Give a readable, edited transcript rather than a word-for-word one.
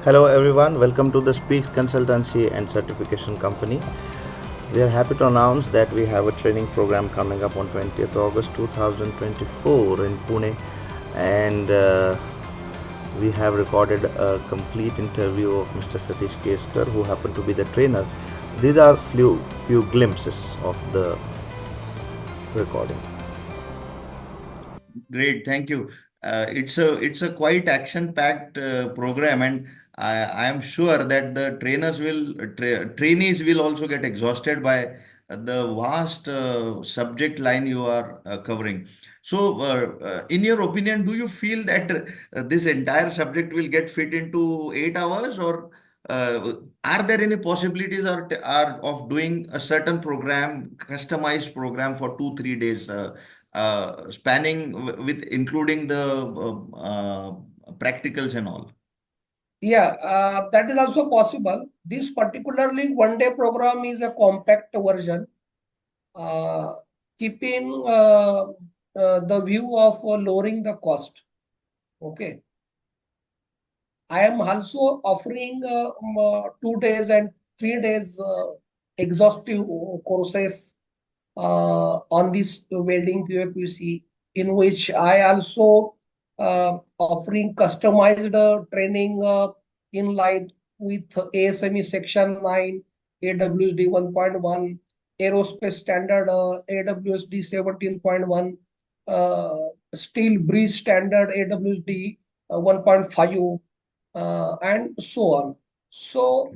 Hello everyone, welcome to the Speak Consultancy and Certification Company. We are happy to announce that we have a training program coming up on 20th August 2024 in Pune, and we have recorded a complete interview of Mr. Satish Keskar, who happened to be the trainer. These are few glimpses of the recording. Great, thank you. It's a quite action-packed program, and I am sure that the trainees will also get exhausted by the vast subject line you are covering. So, in your opinion, do you feel that this entire subject will get fit into 8 hours, or are there any possibilities are of doing a certain program, customized program for 2 3 days? Spanning with including the practicals and all. Yeah, that is also possible. This particularly one-day program is a compact version, uh, keeping the view of lowering the cost. Okay. I am also offering 2 days and 3 days exhaustive courses on this welding QAQC, in which I also offering customized training in line with ASME Section 9, AWSD 1.1, Aerospace Standard AWSD 17.1, Steel Bridge Standard AWSD 1.5, and so on. So